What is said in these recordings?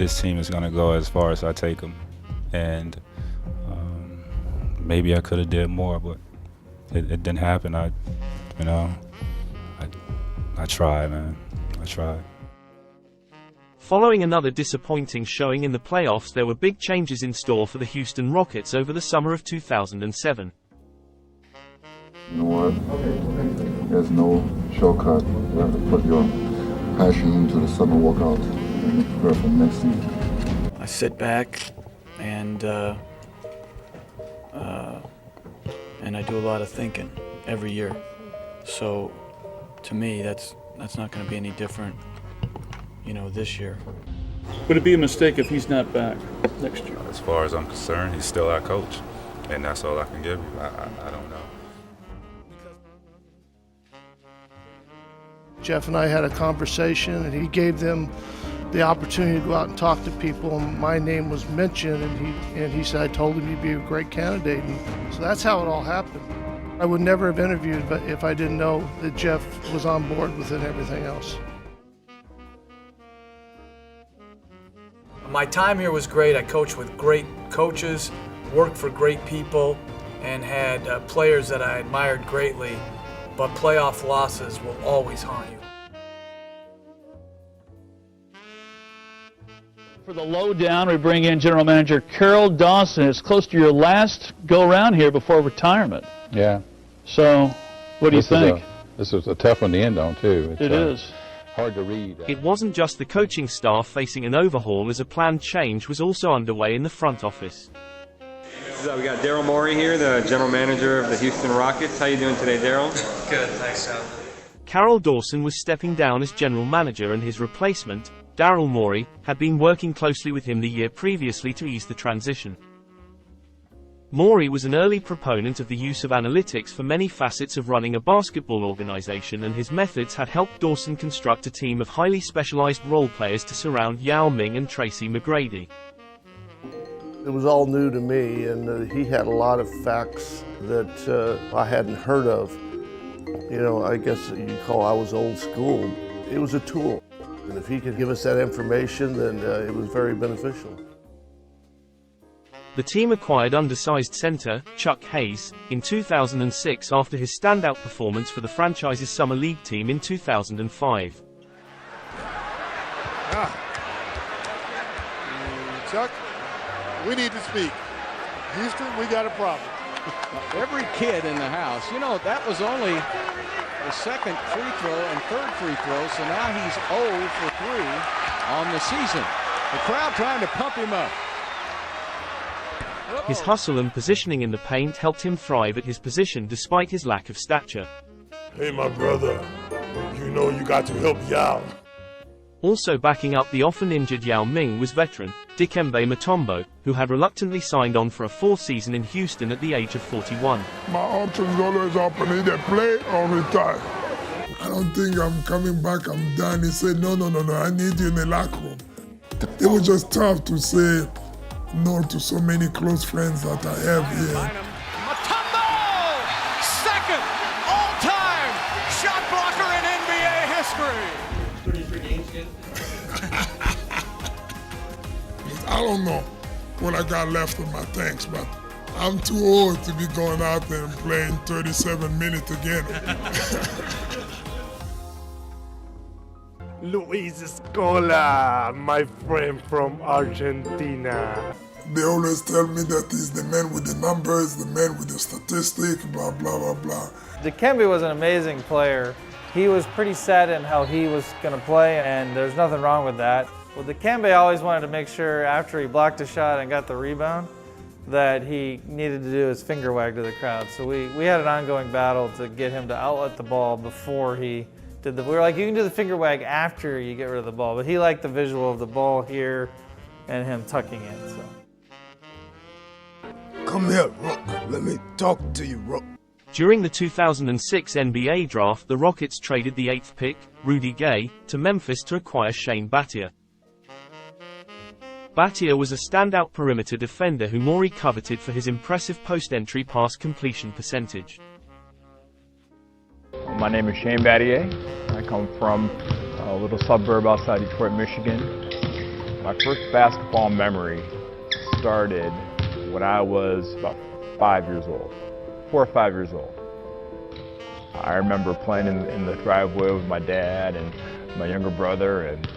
this team is going to go as far as I take them. And maybe I could have did more, but it didn't happen. I tried, man. I tried. Following another disappointing showing in the playoffs, there were big changes in store for the Houston Rockets over the summer of 2007. You know what? There's no shortcut. You have to put your passion into the summer workout and prepare for next season. I sit back and I do a lot of thinking every year. So to me, that's not going to be any different, this year. Would it be a mistake if he's not back next year? As far as I'm concerned, he's still our coach, and that's all I can give you. I don't know. Jeff and I had a conversation, and he gave them the opportunity to go out and talk to people, and my name was mentioned, and he said I told him you'd be a great candidate, and so that's how it all happened. I would never have interviewed if I didn't know that Jeff was on board with it and everything else. My time here was great. I coached with great coaches, worked for great people, and had players that I admired greatly, but playoff losses will always haunt you. For the lowdown, we bring in General Manager Carroll Dawson. It's close to your last go-around here before retirement. Yeah. So, what do you think? This was a tough one to end on, too. It is. Hard to read. It wasn't just the coaching staff facing an overhaul, as a planned change was also underway in the front office. We got Daryl Morey here, the general manager of the Houston Rockets. How you doing today, Daryl? Good, thanks, Al. Carroll Dawson was stepping down as general manager, and his replacement, Daryl Morey, had been working closely with him the year previously to ease the transition. Morey was an early proponent of the use of analytics for many facets of running a basketball organization, and his methods had helped Dawson construct a team of highly specialized role players to surround Yao Ming and Tracy McGrady. It was all new to me, and he had a lot of facts that I hadn't heard of. I guess you'd call I was old school. It was a tool, and if he could give us that information, then it was very beneficial. The team acquired undersized center, Chuck Hayes, in 2006 after his standout performance for the franchise's Summer League team in 2005. Chuck, we need to speak. Houston, we got a problem. Every kid in the house, that was only the second free throw and third free throw, so now he's 0 for 3 on the season. The crowd trying to pump him up. His hustle and positioning in the paint helped him thrive at his position despite his lack of stature. Hey, my brother, you got to help Yao. Also backing up the often injured Yao Ming was veteran Dikembe Mutombo, who had reluctantly signed on for a 4th season in Houston at the age of 41. My options always open, either play or retire. I don't think I'm coming back, I'm done. He said, no, I need you in the locker room. It was just tough to say no to so many close friends that I have here. Mutombo! Second all-time shot blocker in NBA history. 33 games, good. I don't know what I got left of my tanks, but I'm too old to be going out there and playing 37 minutes again. Luis Scola, my friend from Argentina. They always tell me that he's the man with the numbers, the man with the statistics, blah, blah, blah, blah. Dikembe was an amazing player. He was pretty set in how he was going to play, and there's nothing wrong with that. Well, Dikembe always wanted to make sure after he blocked a shot and got the rebound that he needed to do his finger wag to the crowd. So we had an ongoing battle to get him to outlet the ball before he did we were like, you can do the finger wag after you get rid of the ball, but he liked the visual of the ball here and him tucking in. So. Come here, Rook. Let me talk to you, Rook. During the 2006 NBA draft, the Rockets traded the 8th pick, Rudy Gay, to Memphis to acquire Shane Battier. Battier was a standout perimeter defender who Morey coveted for his impressive post-entry pass completion percentage. My name is Shane Battier. I come from a little suburb outside Detroit, Michigan. My first basketball memory started when I was about 5 years old, 4 or 5 years old. I remember playing in the driveway with my dad and my younger brother, and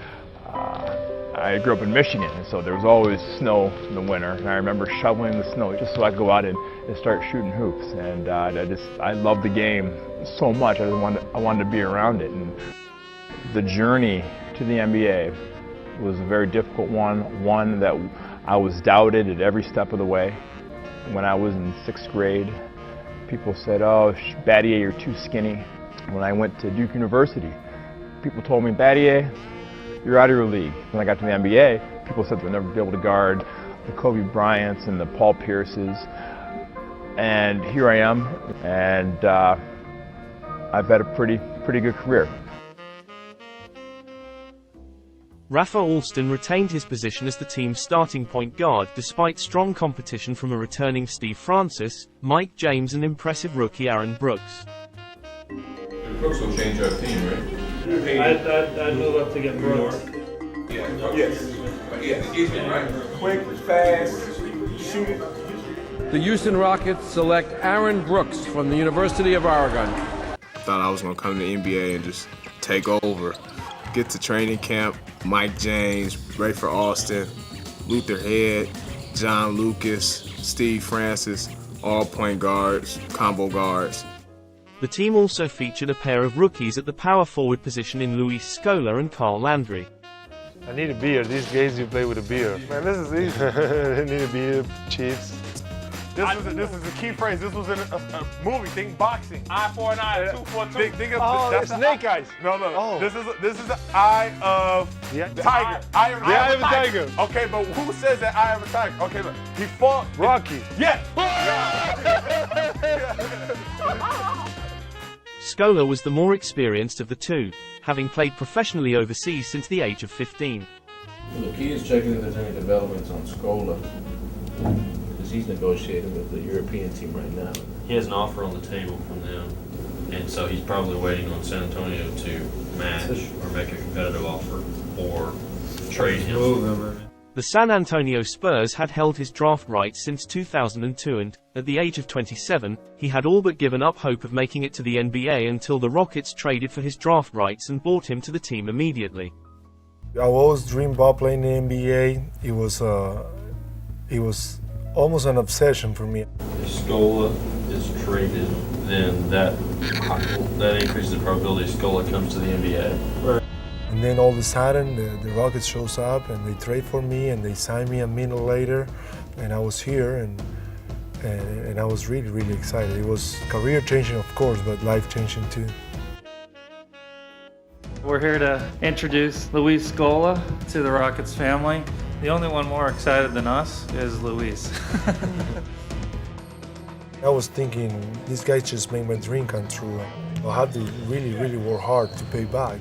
I grew up in Michigan, and so there was always snow in the winter, and I remember shoveling the snow just so I could go out and start shooting hoops. And I loved the game so much. I wanted to be around it. And the journey to the NBA was a very difficult one that I was doubted at every step of the way. When I was in 6th grade, people said, "Oh, Battier, you're too skinny." When I went to Duke University, people told me, "Battier, you're out of your league." When I got to the NBA, people said they'll never be able to guard the Kobe Bryants and the Paul Pierces. And here I am, and I've had a pretty good career. Rafa Alston retained his position as the team's starting point guard despite strong competition from a returning Steve Francis, Mike James and impressive rookie Aaron Brooks. Brooks will change our team, right? I'd move up to get Brooks. Yeah. Yes. Yeah, he's been right. Quick, fast, shoot it. The Houston Rockets select Aaron Brooks from the University of Oregon. I thought I was going to come to the NBA and just take over. Get to training camp, Mike James, Rafer Alston, Luther Head, John Lucas, Steve Francis, all point guards, combo guards. The team also featured a pair of rookies at the power forward position in Luis Scola and Carl Landry. I need a beer. These guys, you play with a beer. Man, this is easy. I need a beer, Chiefs. This is a key phrase. This was in a movie. Think boxing. Eye for an eye, 2 for 2. Think of that's snake eyes. No. Oh. This is the eye of tiger. Eye of a tiger. Okay, but who says that eye of a tiger? Okay, look. He fought Rocky. Yes. Scola was the more experienced of the two, having played professionally overseas since the age of 15. Well, the key is checking if there's any developments on Scola, because he's negotiating with the European team right now. He has an offer on the table from them, and so he's probably waiting on San Antonio to match or make a competitive offer or trade him. The San Antonio Spurs had held his draft rights since 2002 and, at the age of 27, he had all but given up hope of making it to the NBA until the Rockets traded for his draft rights and brought him to the team immediately. I always dreamed about playing in the NBA. It was almost an obsession for me. If Scola is traded, then that increases the probability Scola comes to the NBA. Right. And then all of a sudden, the Rockets shows up and they trade for me and they sign me a minute later, and I was here and I was really, really excited. It was career changing, of course, but life changing too. We're here to introduce Luis Scola to the Rockets family. The only one more excited than us is Luis. I was thinking, these guys just made my dream come true. I'll have to really, really work hard to pay back.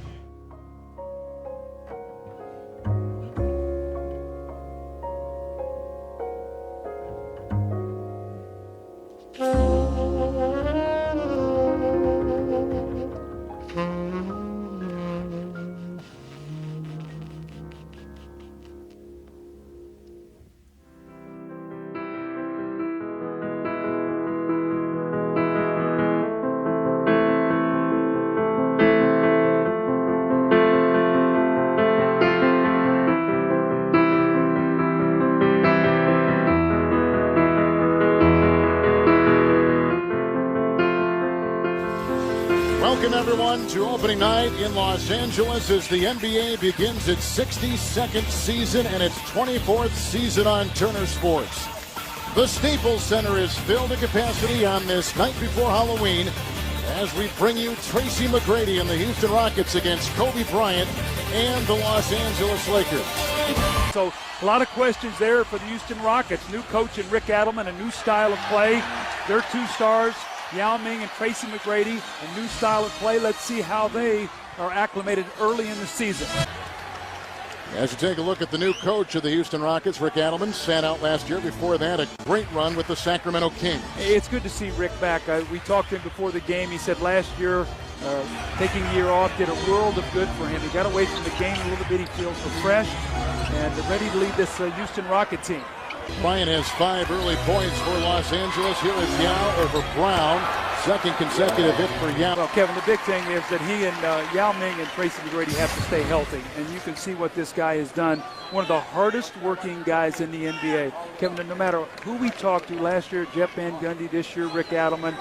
Welcome, everyone, to opening night in Los Angeles as the NBA begins its 62nd season and its 24th season on Turner Sports. The Staples Center is filled to capacity on this night before Halloween as we bring you Tracy McGrady and the Houston Rockets against Kobe Bryant and the Los Angeles Lakers. So a lot of questions there for the Houston Rockets. New coach in Rick Adelman, a new style of play. Their two stars, Yao Ming and Tracy McGrady, a new style of play. Let's see how they are acclimated early in the season. As you take a look at the new coach of the Houston Rockets, Rick Adelman, standout last year. Before that, a great run with the Sacramento Kings. It's good to see Rick back. We talked to him before the game. He said last year taking a year off did a world of good for him. He got away from the game a little bit. He feels refreshed and ready to lead this Houston Rocket team. Bryant has 5 early points for Los Angeles. Here is Yao over Brown. Second consecutive hit for Yao. Well, Kevin, the big thing is that he and Yao Ming and Tracy McGrady have to stay healthy, and you can see what this guy has done. One of the hardest working guys in the NBA. Kevin, no matter who we talked to last year, Jeff Van Gundy, this year, Rick Adelman,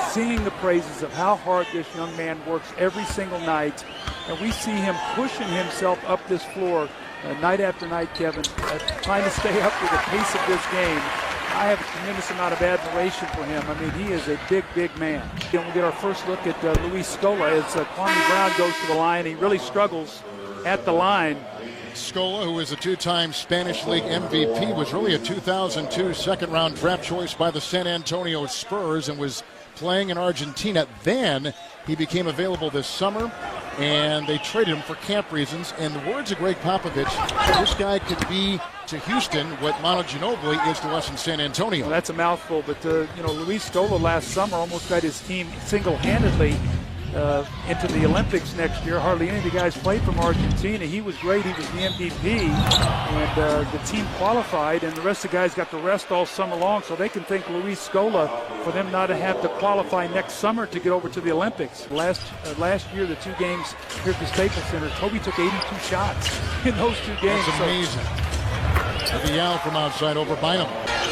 singing the praises of how hard this young man works every single night, and we see him pushing himself up this floor night after night, Kevin, trying to stay up with the pace of this game. I have a tremendous amount of admiration for him. I mean, he is a big, big man. And we'll get our first look at Luis Scola as Kwame Brown goes to the line. He really struggles at the line. Scola, who is a 2-time Spanish League MVP, was really a 2002 second-round draft choice by the San Antonio Spurs and was playing in Argentina. Then he became available this summer, and they traded him for camp reasons. In the words of Greg Popovich, this guy could be to Houston what Manu Ginobili is to us in San Antonio. Well, that's a mouthful, but Luis Scola last summer almost got his team single-handedly into the Olympics next year. Hardly any of the guys played from Argentina. He was great. He was the MVP, and the team qualified, and the rest of the guys got to rest all summer long, so they can thank Luis Scola for them not to have to qualify next summer to get over to the Olympics. Last year, the 2 games here at the Staples Center, Kobe took 82 shots in those 2 games. That's amazing. The Yao from outside over Bynum.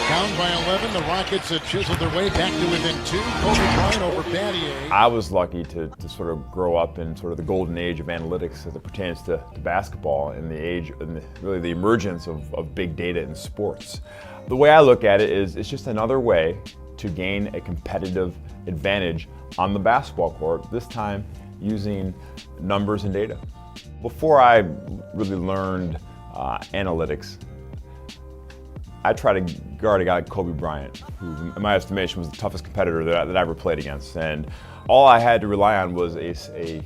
Down by 11, the Rockets have chiseled their way back to within 2. Kobe Bryant over Battier. I was lucky to sort of grow up in sort of the golden age of analytics as it pertains to basketball and the age, and really the emergence of big data in sports. The way I look at it is it's just another way to gain a competitive advantage on the basketball court, this time using numbers and data. Before I really learned analytics, I tried to guard a guy like Kobe Bryant, who in my estimation was the toughest competitor that I ever played against. And all I had to rely on was the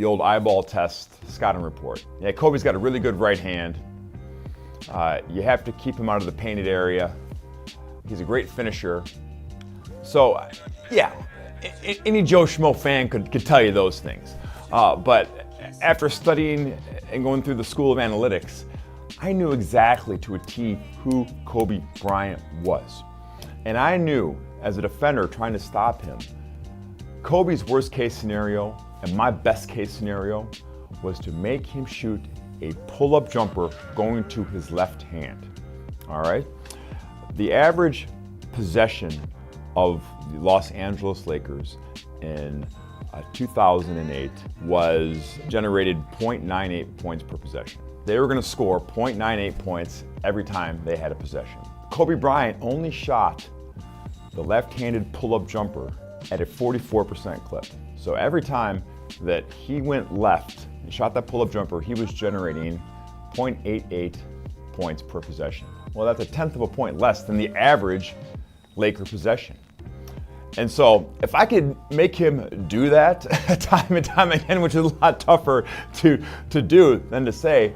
old eyeball test scouting report. Yeah, Kobe's got a really good right hand. You have to keep him out of the painted area. He's a great finisher. So, yeah, any Joe Schmo fan could tell you those things. But after studying and going through the school of analytics, I knew exactly to a T who Kobe Bryant was. And I knew, as a defender trying to stop him, Kobe's worst case scenario and my best case scenario was to make him shoot a pull-up jumper going to his left hand. All right? The average possession of the Los Angeles Lakers in 2008 was generated 0.98 points per possession. They were going to score 0.98 points every time they had a possession. Kobe Bryant only shot the left-handed pull-up jumper at a 44% clip. So every time that he went left and shot that pull-up jumper, he was generating 0.88 points per possession. Well, that's a 1/10 of a point less than the average Laker possession. And so if I could make him do that time and time again, which is a lot tougher to do than to say,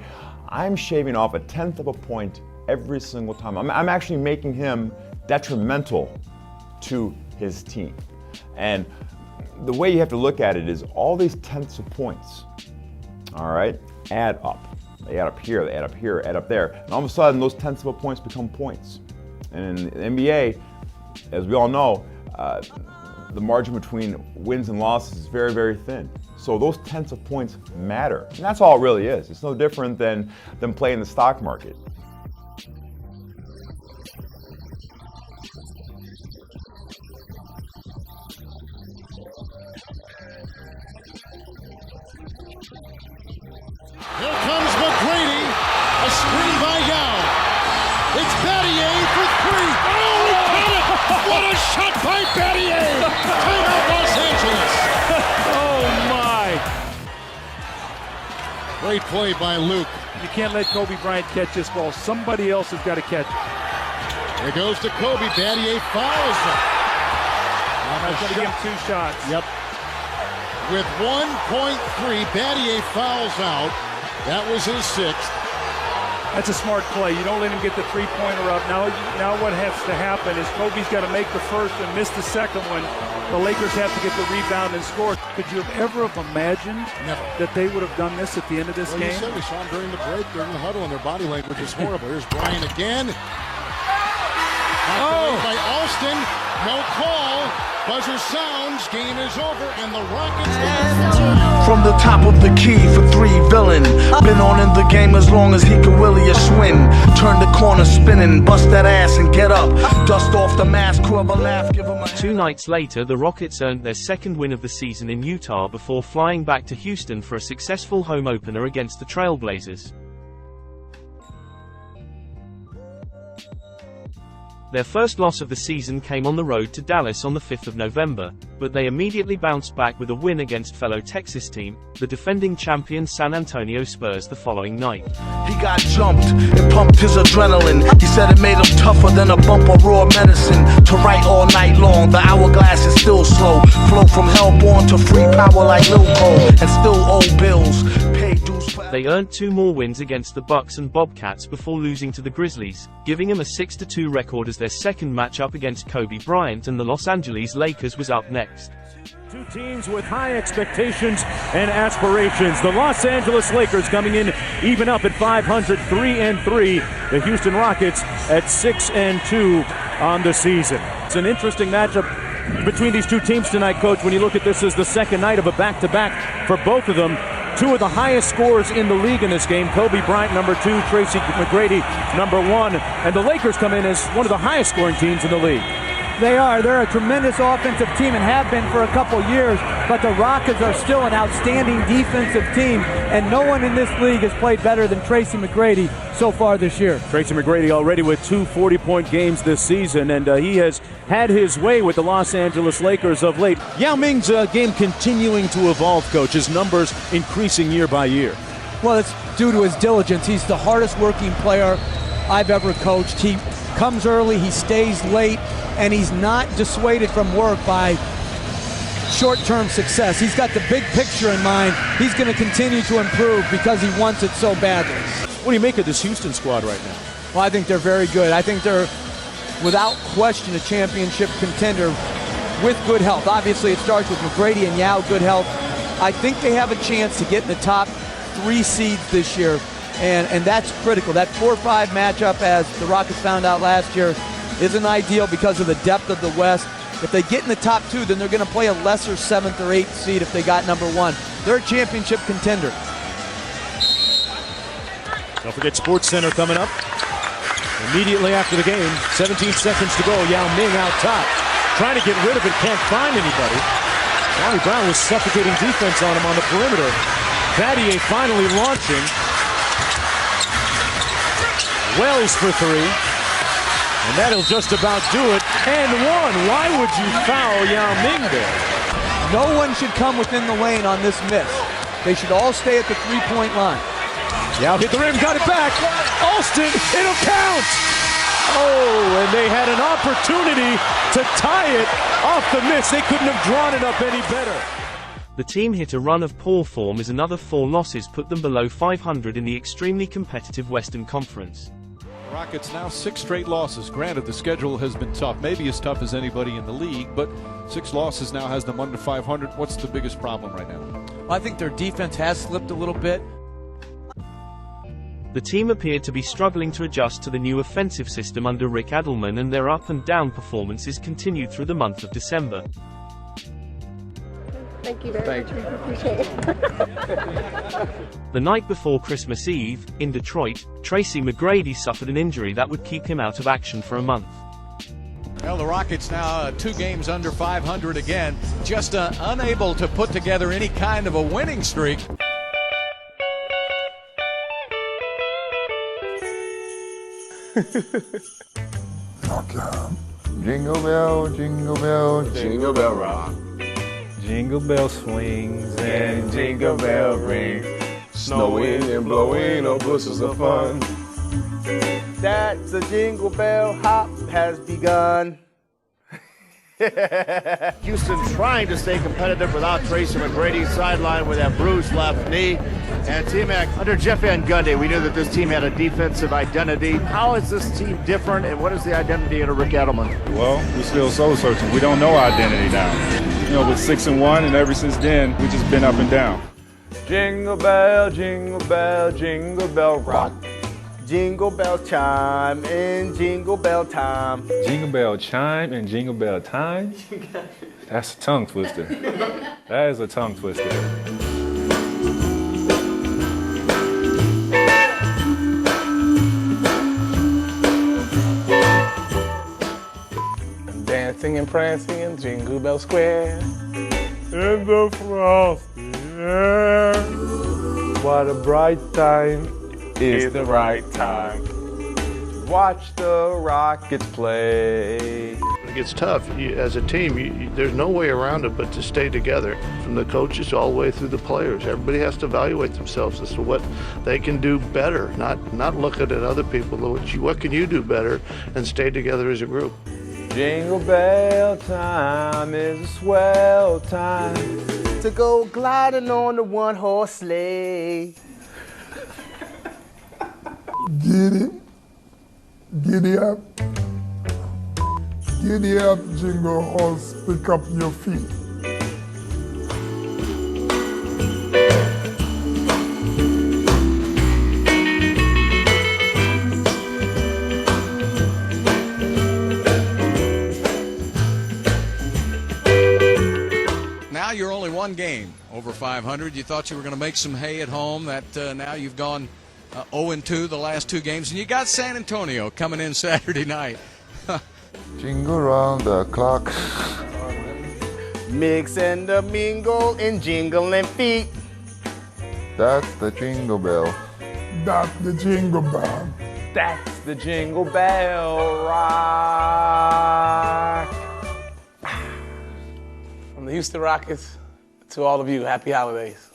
I'm shaving off a 1/10 of a point every single time. I'm actually making him detrimental to his team. And the way you have to look at it is all these 1/10 of points, all right, add up. They add up here, they add up here, add up there. And all of a sudden, those 1/10 of a points become points. And in the NBA, as we all know, the margin between wins and losses is very, very thin. So those 1/10 of points matter. And that's all it really is. It's no different than playing the stock market. Here comes McGrady, a screen by Yao. It's Battier for 3. Oh, he got it! What a shot by Battier! Timeout Los Angeles. Oh my! Great play by Luke. You can't let Kobe Bryant catch this ball. Somebody else has got to catch it. There goes to Kobe. Battier fouls him. That's going to give him 2 shots. Yep. With 1.3, Battier fouls out. That was his 6th. That's a smart play. You don't let him get the three-pointer up. Now what has to happen is Kobe's got to make the first and miss the second one. The Lakers have to get the rebound and score. Could you have ever imagined that they would have done this at the end of this game? You said we saw them during the break, during the huddle, and their body language is horrible. Here's Bryant again. By Alston, no call. Buzzer sounds, game is over, and the Rockets from the top of the key for 3 villain. Been on in the game as long as he can willy a swing. Turn the corner spinning, bust that ass and get up. Dust off the mask, whoever laugh, give him a... 2 nights later, the Rockets earned their second win of the season in Utah before flying back to Houston for a successful home opener against the Trailblazers. Their first loss of the season came on the road to Dallas on the 5th of November, but they immediately bounced back with a win against fellow Texas team, the defending champion San Antonio Spurs the following night. He got jumped and pumped his adrenaline. He said it made him tougher than a bump of raw medicine. To write all night long, the hourglass is still slow. Flow from hellborn to free power like Lil Cole, and still owe bills. Pay dues. They earned 2 more wins against the Bucks and Bobcats before losing to the Grizzlies, giving them a 6-2 record as their second matchup against Kobe Bryant, and the Los Angeles Lakers was up next. 2 teams with high expectations and aspirations. The Los Angeles Lakers coming in even up at 500, 3-3. The Houston Rockets at 6-2 on the season. It's an interesting matchup between these 2 teams tonight, Coach, when you look at this as the second night of a back-to-back for both of them. 2 of the highest scorers in the league in this game. Kobe Bryant, number 2, Tracy McGrady, number 1. And the Lakers come in as one of the highest scoring teams in the league. They are. They're a tremendous offensive team and have been for a couple years, but the Rockets are still an outstanding defensive team, and no one in this league has played better than Tracy McGrady so far this year. Tracy McGrady already with 2 40-point games this season, and he has had his way with the Los Angeles Lakers of late. Yao Ming's game continuing to evolve, Coach, his numbers increasing year by year. Well, it's due to his diligence. He's the hardest working player I've ever coached. He comes early, he stays late, and he's not dissuaded from work by short-term success. He's got the big picture in mind. He's going to continue to improve because he wants it so badly. What do you make of this Houston squad right now? Well, I think they're very good. I think they're, without question, a championship contender with good health. Obviously, it starts with McGrady and Yao, good health. I think they have a chance to get in the top 3 seeds this year, and that's critical. That 4-5 matchup, as the Rockets found out last year, isn't ideal because of the depth of the West. If they get in the top 2, then they're going to play a lesser 7th or 8th seed if they got number 1. They're a championship contender. Don't forget SportsCenter coming up immediately after the game. 17 seconds to go. Yao Ming out top, trying to get rid of it, can't find anybody. Lonnie Brown was suffocating defense on him on the perimeter. Battier finally launching. Wells for 3. And that'll just about do it. And 1. Why would you foul Yao Ming there? No one should come within the lane on this miss. They should all stay at the 3-point line. Yao hit the rim, got it back. Alston, it'll count. Oh, and they had an opportunity to tie it off the miss. They couldn't have drawn it up any better. The team hit a run of poor form as another 4 losses put them below 500 in the extremely competitive Western Conference. Rockets now 6 straight losses. Granted, the schedule has been tough, maybe as tough as anybody in the league, but 6 losses now has them under 500. What's the biggest problem right now? Well, I think their defense has slipped a little bit. The team appeared to be struggling to adjust to the new offensive system under Rick Adelman, and their up-and-down performances continued through the month of December. Thank you very much. We appreciate it. The night before Christmas Eve, in Detroit, Tracy McGrady suffered an injury that would keep him out of action for a month. Well, the Rockets now 2 games under 500 again, just unable to put together any kind of a winning streak. Jingle bell, jingle bell, jingle bell rock. Jingle bell swings and jingle bell ring. Snowing and blowing, oh bushels of fun. That's a jingle bell hop has begun. Houston trying to stay competitive without Tracy McGrady, sidelined with that bruised left knee. And T-Mac, under Jeff Van Gundy, we knew that this team had a defensive identity. How is this team different, and what is the identity under Rick Edelman? Well, we're still soul searching. We don't know our identity now. You know, with 6-1, and ever since then, we've just been up and down. Jingle bell rock. Jingle bell chime and jingle bell time. Jingle bell chime and jingle bell time? That's a tongue twister. That is a tongue twister. Dancing and prancing in Jingle Bell Square. In the frosty air. What a bright time. It's the right time. Watch the Rockets play. It gets tough. As a team, there's no way around it but to stay together. From the coaches all the way through the players. Everybody has to evaluate themselves as to what they can do better, not look at other people. What can you do better, and stay together as a group. Jingle bell time is a swell time to go gliding on the one-horse sleigh. Giddy up, jingle horse, pick up your feet. Now you're only one game over 500. You thought you were going to make some hay at home. Now you've gone 0-2 the last two games, and you got San Antonio coming in Saturday night. Jingle round the clock. Mix and the mingle and jingling feet. That's the jingle bell. That's the jingle bell. That's the jingle bell rock. From the Houston Rockets to all of you, happy holidays.